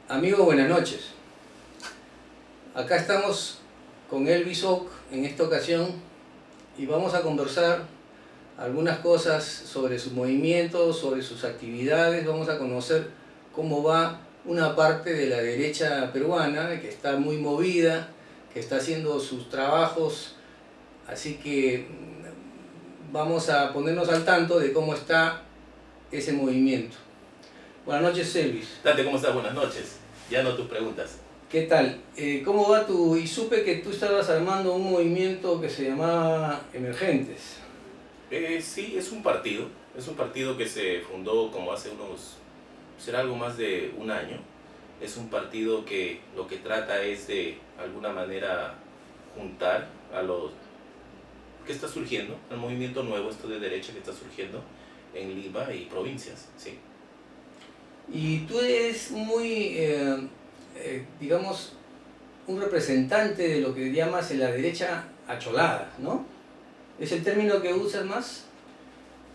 Amigo, buenas noches. Acá estamos con Elvis Ock en esta ocasión y vamos a conversar algunas cosas sobre su movimiento, sobre sus actividades. Vamos a conocer cómo va una parte de la derecha peruana que está muy movida, que está haciendo sus trabajos, así que vamos a ponernos al tanto de cómo está ese movimiento. Buenas noches, Elvis. Dante, ¿cómo estás? Buenas noches. Ya no tus preguntas. ¿Qué tal? ¿Cómo va tu...? Y supe que tú estabas armando un movimiento que se llamaba Emergentes. Sí, es un partido. Es un partido que se fundó como hace será algo más de un año. Es un partido que lo que trata es de alguna manera juntar a los que está surgiendo, el movimiento nuevo, esto de derecha que está surgiendo en Lima y provincias, sí. Y tú eres muy, digamos, un representante de lo que llamas la derecha acholada, ¿no? ¿Es el término que usas más?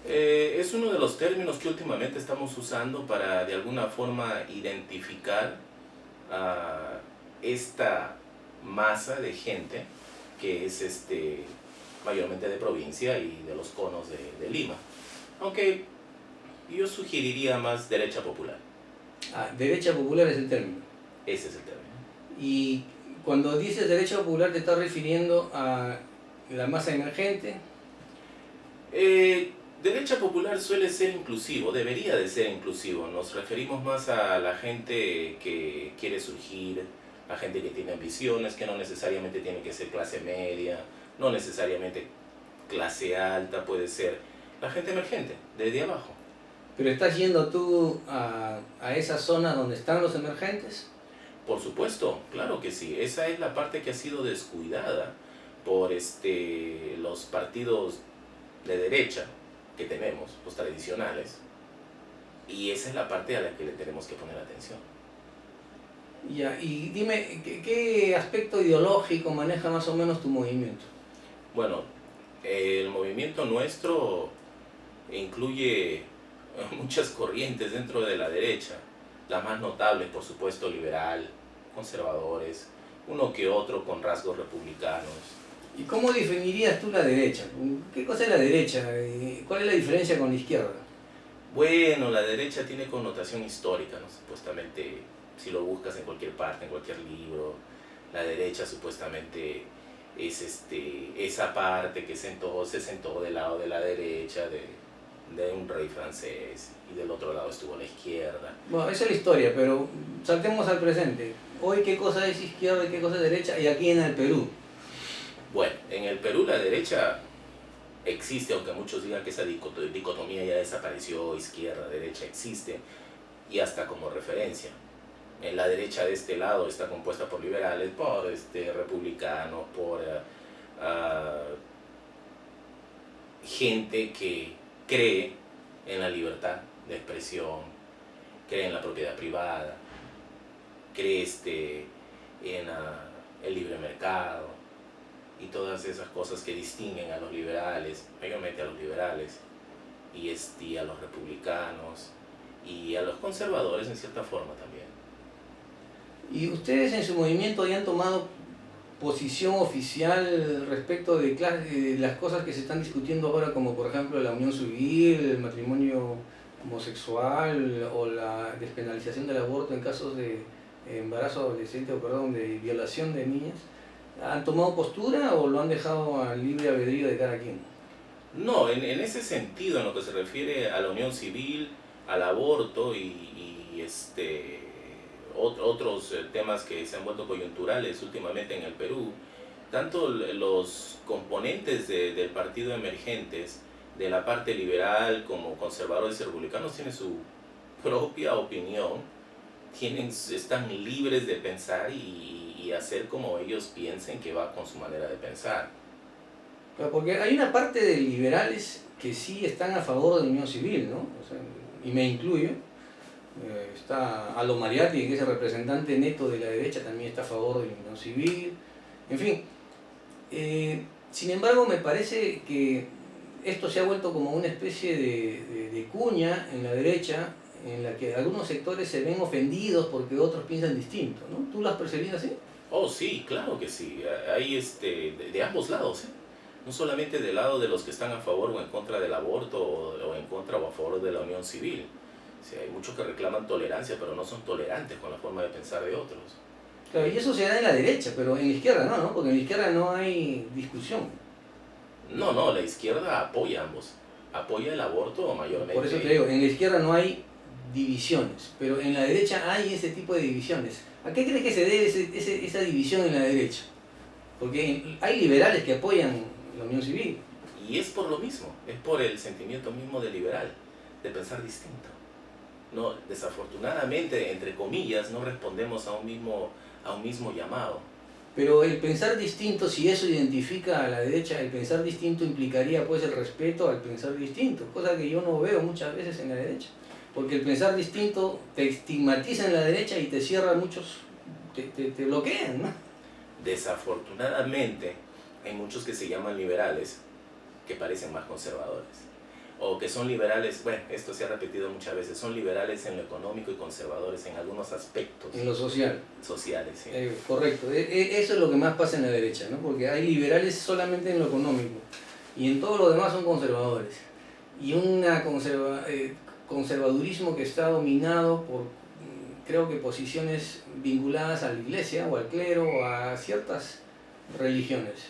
Es uno de los términos que últimamente estamos usando para de alguna forma identificar a esta masa de gente que es mayormente de provincia y de los conos de Lima. Aunque yo sugeriría más derecha popular. Ah, derecha popular es el término. Ese es el término. Y cuando dices derecha popular te estás refiriendo a la masa emergente. Derecha popular suele ser inclusivo, debería de ser inclusivo. Nos referimos más a la gente que quiere surgir, a gente que tiene ambiciones, que no necesariamente tiene que ser clase media, no necesariamente clase alta, puede ser la gente emergente, desde abajo. ¿Pero estás yendo tú a esa zona donde están los emergentes? Por supuesto, claro que sí. Esa es la parte que ha sido descuidada por los partidos de derecha que tenemos, los tradicionales, y esa es la parte a la que le tenemos que poner atención. Ya, y dime, ¿qué aspecto ideológico maneja más o menos tu movimiento? Bueno, el movimiento nuestro incluye muchas corrientes dentro de la derecha, las más notables, por supuesto, liberal, conservadores, uno que otro con rasgos republicanos. ¿Y cómo definirías tú la derecha? ¿Qué cosa es la derecha? ¿Cuál es la diferencia con la izquierda? Bueno, la derecha tiene connotación histórica, ¿no? Supuestamente, si lo buscas en cualquier parte, en cualquier libro, la derecha supuestamente es esa parte que se sentó del lado de la derecha de un rey francés y del otro lado estuvo la izquierda. Bueno, esa es la historia, pero saltemos al presente. Hoy, ¿qué cosa es izquierda y qué cosa es derecha? Y aquí en el Perú. Bueno, en el Perú la derecha existe, aunque muchos digan que esa dicotomía ya desapareció, izquierda, derecha existe, y hasta como referencia. En la derecha de este lado está compuesta por liberales, por republicanos, por gente que cree en la libertad de expresión, cree en la propiedad privada, cree en el libre mercado y todas esas cosas que distinguen a los liberales, mayormente a los liberales, y a los republicanos y a los conservadores en cierta forma también. ¿Y ustedes en su movimiento ya han tomado posición oficial respecto de las cosas que se están discutiendo ahora, como por ejemplo la unión civil, el matrimonio homosexual o la despenalización del aborto en casos de embarazo adolescente o perdón, de violación de niñas? ¿Han tomado postura o lo han dejado al libre albedrío de cada quien? No, en ese sentido, en lo que se refiere a la unión civil, al aborto y otros temas que se han vuelto coyunturales últimamente en el Perú, tanto los componentes del partido emergentes, de la parte liberal como conservadores y republicanos, tienen su propia opinión, están libres de pensar y hacer como ellos piensen que va con su manera de pensar. Porque hay una parte de liberales que sí están a favor de la unión civil, ¿no? O sea, y me incluyo. Está Aldo Mariatti, que es el representante neto de la derecha, también está a favor de la unión civil. En fin, sin embargo, me parece que esto se ha vuelto como una especie de cuña en la derecha, en la que algunos sectores se ven ofendidos porque otros piensan distinto, ¿no? ¿Tú lo has percibido así? Oh, sí, claro que sí. Hay de ambos lados, ¿eh? No solamente del lado de los que están a favor o en contra del aborto o en contra o a favor de la unión civil. O sea, hay muchos que reclaman tolerancia, pero no son tolerantes con la forma de pensar de otros. Claro, y eso se da en la derecha, pero en la izquierda no, ¿no? Porque en la izquierda no hay discusión. No, la izquierda apoya a ambos. Apoya el aborto mayormente. Por eso te digo, en la izquierda no hay divisiones, pero en la derecha hay ese tipo de divisiones. ¿A qué crees que se debe esa división en la derecha? Porque hay liberales que apoyan la unión civil. Y es por lo mismo, es por el sentimiento mismo de liberal, de pensar distinto. No, desafortunadamente, entre comillas, no respondemos a un mismo llamado. Pero el pensar distinto, si eso identifica a la derecha, el pensar distinto implicaría pues el respeto al pensar distinto, cosa que yo no veo muchas veces en la derecha. Porque el pensar distinto te estigmatiza en la derecha y te cierra muchos, te bloquean, ¿no? Desafortunadamente, hay muchos que se llaman liberales que parecen más conservadores. O que son liberales, bueno, esto se ha repetido muchas veces, son liberales en lo económico y conservadores en algunos aspectos. En lo social. Sociales, sí. Correcto. Eso es lo que más pasa en la derecha, ¿no? Porque hay liberales solamente en lo económico y en todo lo demás son conservadores. Y un conservadurismo que está dominado por, creo que posiciones vinculadas a la iglesia o al clero o a ciertas religiones,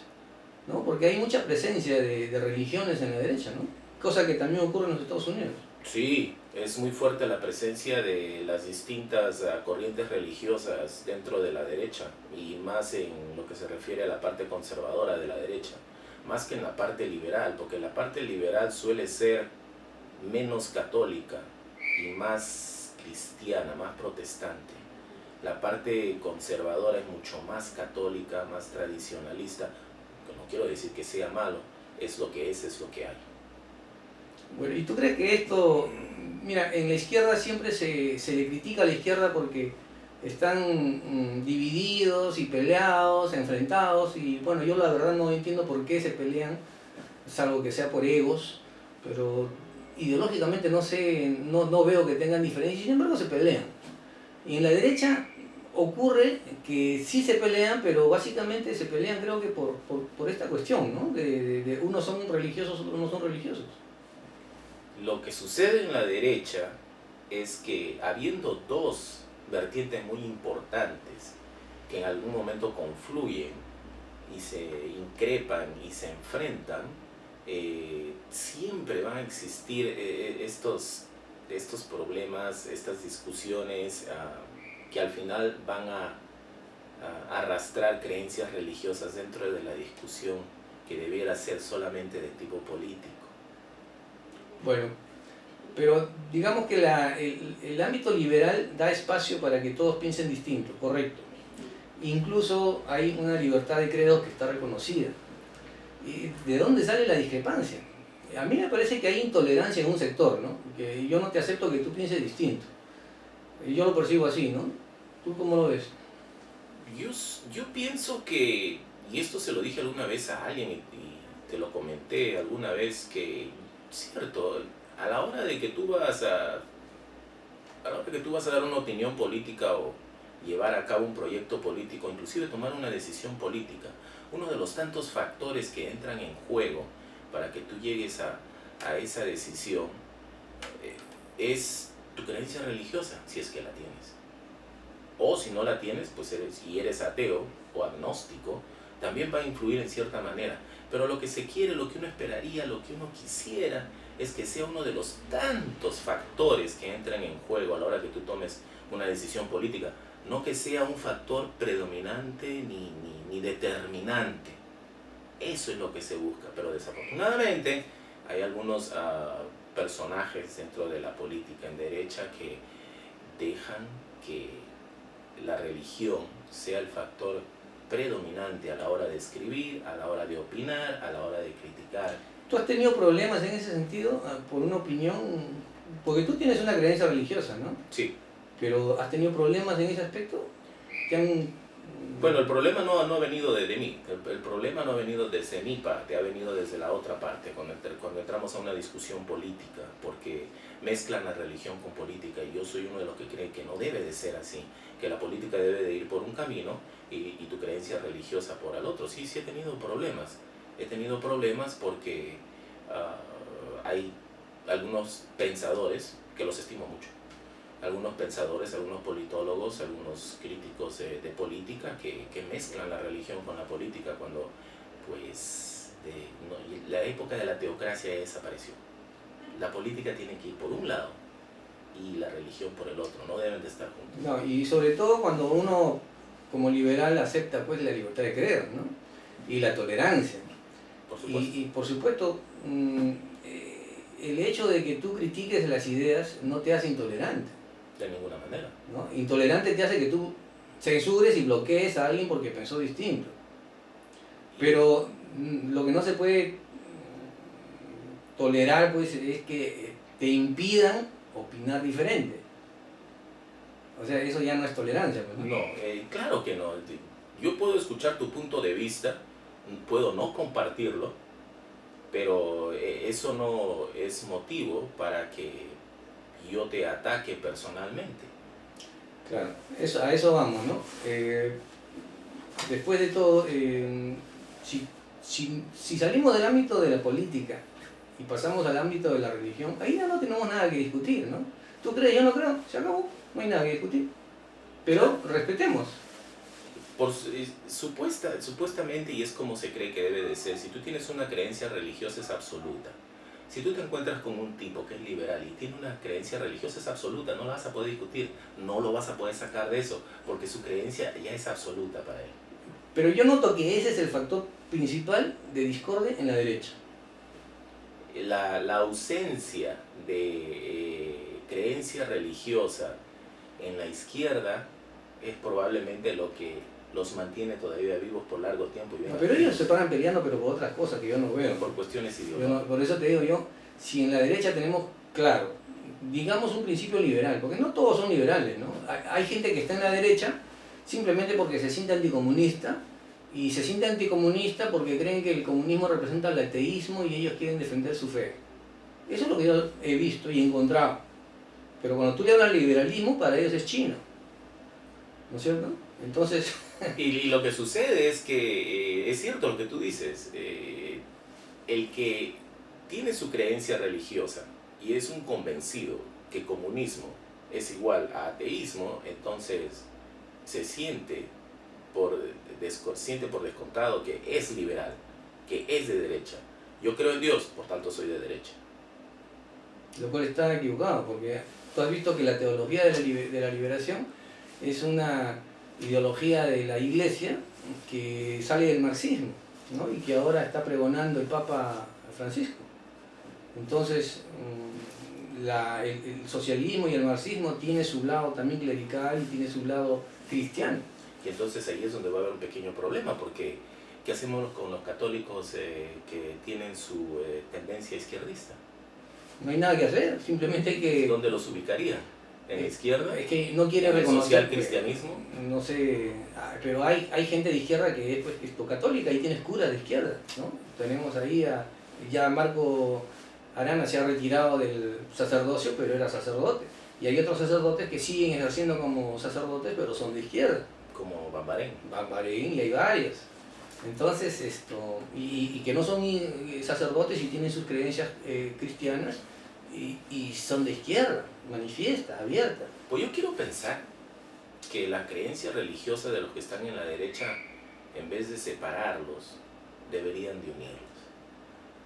¿no? Porque hay mucha presencia de religiones en la derecha, ¿no? Cosa que también ocurre en los Estados Unidos. Sí, es muy fuerte la presencia de las distintas corrientes religiosas dentro de la derecha y más en lo que se refiere a la parte conservadora de la derecha, más que en la parte liberal, porque la parte liberal suele ser menos católica y más cristiana, más protestante. La parte conservadora es mucho más católica, más tradicionalista. No quiero decir que sea malo, es lo que es lo que hay. Bueno, ¿y tú crees que esto, mira, en la izquierda siempre se le critica a la izquierda porque están divididos y peleados, enfrentados, y bueno, yo la verdad no entiendo por qué se pelean, salvo que sea por egos, pero ideológicamente no sé, no veo que tengan diferencias, y sin embargo se pelean. Y en la derecha ocurre que sí se pelean, pero básicamente se pelean creo que por esta cuestión, ¿no? De unos son religiosos, otros no son religiosos. Lo que sucede en la derecha es que habiendo dos vertientes muy importantes que en algún momento confluyen y se increpan y se enfrentan, siempre van a existir estos problemas, estas discusiones que al final van a arrastrar creencias religiosas dentro de la discusión que debiera ser solamente de tipo político. Bueno, pero digamos que el ámbito liberal da espacio para que todos piensen distinto, correcto. Incluso hay una libertad de credos que está reconocida. ¿Y de dónde sale la discrepancia? A mí me parece que hay intolerancia en un sector, ¿no? Que yo no te acepto que tú pienses distinto. Yo lo percibo así, ¿no? ¿Tú cómo lo ves? Yo pienso que, y esto se lo dije alguna vez a alguien y te lo comenté alguna vez, que cierto, a la hora de que tú vas a dar una opinión política o llevar a cabo un proyecto político, inclusive tomar una decisión política, uno de los tantos factores que entran en juego para que tú llegues a esa decisión es tu creencia religiosa, si es que la tienes. O si no la tienes, pues si eres ateo o agnóstico, también va a influir en cierta manera. Pero lo que se quiere, lo que uno esperaría, lo que uno quisiera, es que sea uno de los tantos factores que entran en juego a la hora que tú tomes una decisión política. No que sea un factor predominante ni determinante. Eso es lo que se busca. Pero desafortunadamente hay algunos personajes dentro de la política en derecha que dejan que la religión sea el factor predominante a la hora de escribir, a la hora de opinar, a la hora de criticar. ¿Tú has tenido problemas en ese sentido por una opinión? Porque tú tienes una creencia religiosa, ¿no? Sí. Pero ¿has tenido problemas en ese aspecto? ¿Te han Bueno, el problema no ha venido de mí, el problema no ha venido desde mi parte, ha venido desde la otra parte, cuando entramos a una discusión política, porque mezclan la religión con política, y yo soy uno de los que cree que no debe de ser así, que la política debe de ir por un camino y tu creencia religiosa por el otro. Sí, sí he tenido problemas porque hay algunos pensadores, que los estimo mucho, algunos pensadores, algunos politólogos, algunos críticos de política que mezclan la religión con la política cuando pues la época de la teocracia ya desapareció. La política tiene que ir por un lado y la religión por el otro, no deben de estar juntos. No, y sobre todo cuando uno como liberal acepta pues la libertad de creer, ¿no? Y la tolerancia. Por supuesto. Y por supuesto, el hecho de que tú critiques las ideas no te hace intolerante. De ninguna manera. ¿No? Intolerante te hace que tú censures y bloquees a alguien porque pensó distinto. Pero lo que no se puede tolerar pues es que te impidan opinar diferente. O sea, eso ya no es tolerancia. Pues, ¿no? No, claro que no. Yo puedo escuchar tu punto de vista, puedo no compartirlo, pero eso no es motivo para que yo te ataque personalmente. Claro, a eso vamos, ¿no? Después de todo, si salimos del ámbito de la política y pasamos al ámbito de la religión, ahí ya no tenemos nada que discutir, ¿no? ¿Tú crees? Yo no creo, se acabó, no hay nada que discutir. Pero respetemos. Supuestamente, y es como se cree que debe de ser, si tú tienes una creencia religiosa es absoluta. Si tú te encuentras con un tipo que es liberal y tiene una creencia religiosa es absoluta, no la vas a poder discutir, no lo vas a poder sacar de eso, porque su creencia ya es absoluta para él. Pero yo noto que ese es el factor principal de discordia en la derecha. La ausencia de creencia religiosa en la izquierda es probablemente lo que los mantiene todavía vivos por largo tiempo. Pero ellos se paran peleando, pero por otras cosas que yo no veo. Por cuestiones ideológicas. Por eso te digo yo, si en la derecha tenemos, claro, digamos un principio liberal, porque no todos son liberales, ¿no? Hay gente que está en la derecha simplemente porque se siente anticomunista, y se siente anticomunista porque creen que el comunismo representa el ateísmo y ellos quieren defender su fe. Eso es lo que yo he visto y he encontrado. Pero cuando tú le hablas al liberalismo, para ellos es chino. ¿No es cierto? Entonces... y lo que sucede es que es cierto lo que tú dices. El que tiene su creencia religiosa y es un convencido que comunismo es igual a ateísmo, entonces se siente por descontado que es liberal, que es de derecha. Yo creo en Dios, por tanto soy de derecha. Lo cual está equivocado, porque tú has visto que la teología de la liberación es una ideología de la Iglesia que sale del marxismo, ¿no? Y que ahora está pregonando el Papa Francisco. Entonces, el socialismo y el marxismo tiene su lado también clerical y tiene su lado cristiano. Y entonces ahí es donde va a haber un pequeño problema, porque ¿qué hacemos con los católicos que tienen su tendencia izquierdista? No hay nada que hacer, simplemente hay que... ¿Dónde los ubicaría? ¿En la izquierda? Es que no quiere ¿En el reconocer... social cristianismo? No sé, pero hay gente de izquierda que es pues, católica y tienes curas de izquierda, ¿no? Tenemos ahí ya Marco Arana se ha retirado del sacerdocio, pero era sacerdote. Y hay otros sacerdotes que siguen ejerciendo como sacerdotes, pero son de izquierda. Como Bambarén. Bambarén, y hay varios. Entonces, y que no son sacerdotes y tienen sus creencias cristianas y son de izquierda, manifiesta, abierta. Pues yo quiero pensar que la creencia religiosa de los que están en la derecha, en vez de separarlos, deberían de unirlos.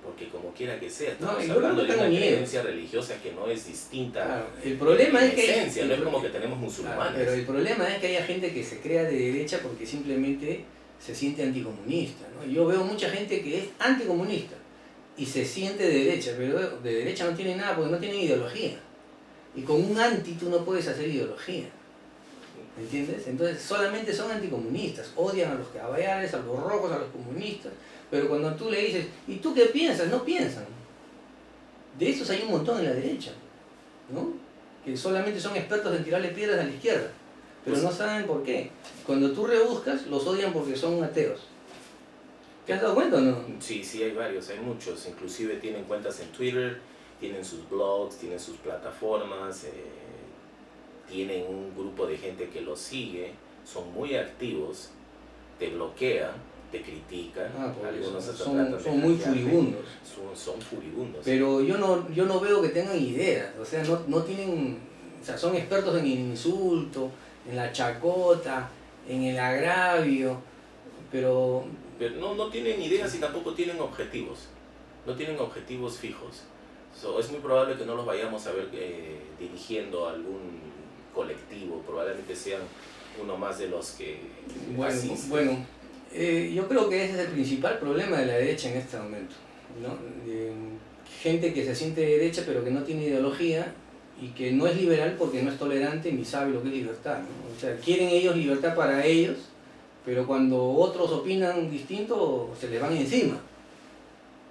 Porque como quiera que sea, estamos hablando de una creencia religiosa que no es distinta. Claro, el problema es que esencia, no es como que tenemos musulmanes. Claro, pero el problema es que haya gente que se crea de derecha porque simplemente se siente anticomunista, ¿no? Yo veo mucha gente que es anticomunista y se siente de derecha, pero de derecha no tiene nada porque no tiene ideología. Y con un anti tú no puedes hacer ideología. ¿Entiendes? Entonces solamente son anticomunistas, odian a los caballeros, a los rojos, a los comunistas, pero cuando tú le dices, ¿y tú qué piensas? No piensan. De esos hay un montón en la derecha, ¿no? Que solamente son expertos en tirarle piedras a la izquierda. pero Pues, no saben por qué. Cuando tú rebuscas, los odian porque son ateos. ¿Te has dado cuenta o no? sí, sí, hay varios, hay muchos. Inclusive tienen cuentas en Twitter, tienen sus blogs, tienen sus plataformas, tienen un grupo de gente que los sigue, son muy activos, te bloquean, te critican, Por algunos eso. hasta Son, tratan de son muy hackearte. furibundos. Son furibundos. Pero yo no veo que tengan ideas, o sea, no tienen, o sea, son expertos en el insulto, en la chacota, en el agravio, pero Pero no tienen ideas y tampoco tienen objetivos. No tienen objetivos fijos. Es muy probable que no los vayamos a ver dirigiendo algún colectivo. Probablemente sean uno más de los que asisten. yo creo que ese es el principal problema de la derecha en este momento, ¿no? Gente que se siente de derecha pero que no tiene ideología y que no es liberal porque no es tolerante ni sabe lo que es libertad, ¿no? O sea, quieren ellos libertad para ellos, pero cuando otros opinan distinto se les van encima,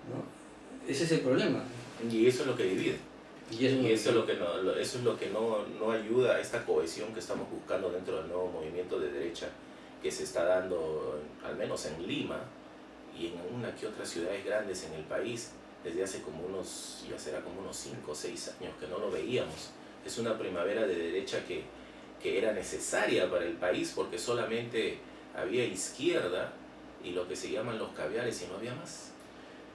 ¿no? Ese es el problema. Y eso es lo que divide. Y eso Es lo que eso es lo que no ayuda a esta cohesión que estamos buscando dentro del nuevo movimiento de derecha que se está dando, al menos en Lima y en una que otras ciudades grandes en el país, desde hace ya será como unos 5 o 6 años que no lo veíamos. Es una primavera de derecha que era necesaria para el país porque solamente había izquierda y lo que se llaman los caviares y no había más.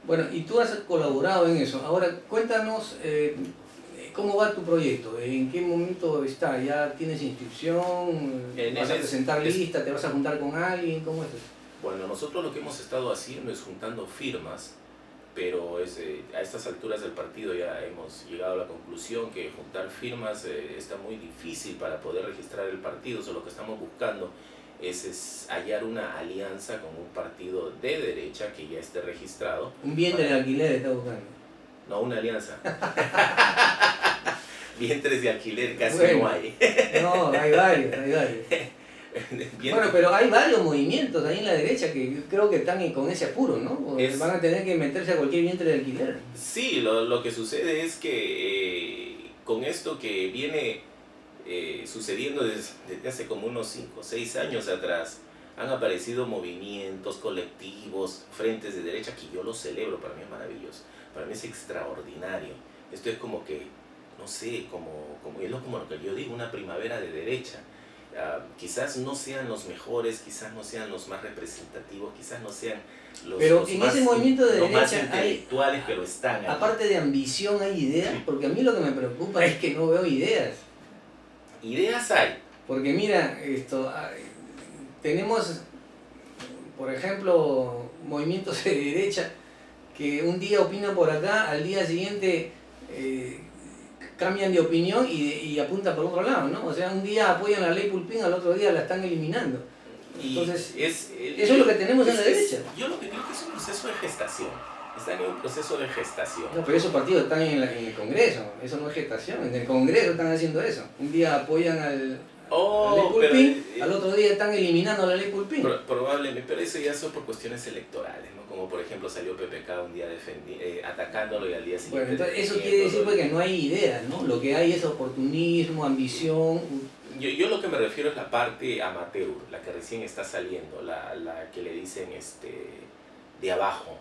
Bueno, y tú has colaborado en eso. Ahora, cuéntanos cómo va tu proyecto, en qué momento está, ya tienes inscripción, vas a presentar lista, te vas a juntar con alguien, ¿cómo es eso? Bueno, nosotros lo que hemos estado haciendo es juntando firmas, pero a estas alturas del partido ya hemos llegado a la conclusión que juntar firmas está muy difícil para poder registrar el partido. Lo que estamos buscando es hallar una alianza con un partido de derecha que ya esté registrado. Un vientre de alquiler está buscando. No, una alianza. Vientres de alquiler casi no hay. No, hay varios. Bueno, pero hay varios movimientos ahí en la derecha que creo que están con ese apuro, ¿no? Van a tener que meterse a cualquier vientre de alquiler. Sí, lo que sucede es que con esto que viene sucediendo desde hace como unos 5 o 6 años atrás, han aparecido movimientos, colectivos, frentes de derecha que yo los celebro, para mí es maravilloso, para mí es extraordinario. Esto es como que, no sé, es como lo que yo digo, una primavera de derecha. Quizás no sean los mejores, quizás no sean los más representativos, quizás no sean los en ese movimiento de derecha más intelectuales, pero están ahí. Aparte de ambición, ¿hay ideas? Porque a mí lo que me preocupa es que no veo ideas. Ideas hay. Porque mira, tenemos, por ejemplo, movimientos de derecha que un día opinan por acá, al día siguiente cambian de opinión y apuntan por otro lado, ¿no? O sea, un día apoyan la ley Pulpín, al otro día la están eliminando. Entonces, eso es lo que tenemos en la derecha. Yo lo que creo que es un proceso de gestación. Están en un proceso de gestación. No, pero esos partidos están en el Congreso, eso no es gestación, en el Congreso están haciendo eso. Un día apoyan a la ley Pulpín, al otro día están eliminando la ley Pulpín. Probablemente, pero eso ya son por cuestiones electorales, ¿no? Como por ejemplo salió PPK un día atacándolo y al día siguiente... Bueno, entonces eso quiere decir pues, que no hay ideas, ¿no? Lo que hay es oportunismo, ambición... Yo lo que me refiero es la parte amateur, la que recién está saliendo, la que le dicen de abajo.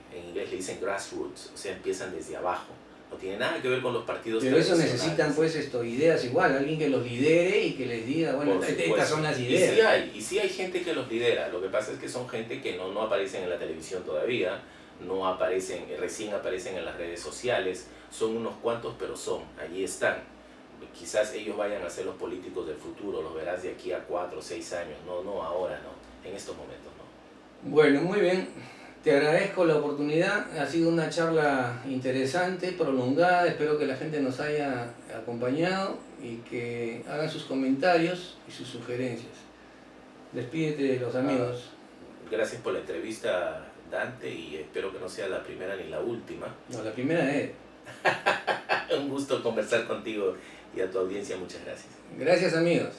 En inglés le dicen grassroots, o sea, empiezan desde abajo. No tiene nada que ver con los partidos tradicionales. Pero eso necesitan pues ideas igual, alguien que los lidere y que les diga, bueno, estas son las ideas. Y sí hay gente que los lidera, lo que pasa es que son gente que no aparecen en la televisión todavía, recién aparecen en las redes sociales, son unos cuantos, pero allí están. Quizás ellos vayan a ser los políticos del futuro, los verás de aquí a 4 o 6 años, no ahora, no, en estos momentos no. Bueno, muy bien. Te agradezco la oportunidad, ha sido una charla interesante, prolongada, espero que la gente nos haya acompañado y que hagan sus comentarios y sus sugerencias. Despídete de los amigos. Gracias por la entrevista, Dante, y espero que no sea la primera ni la última. No, la primera es. Un gusto conversar contigo y a tu audiencia, muchas gracias. Gracias amigos.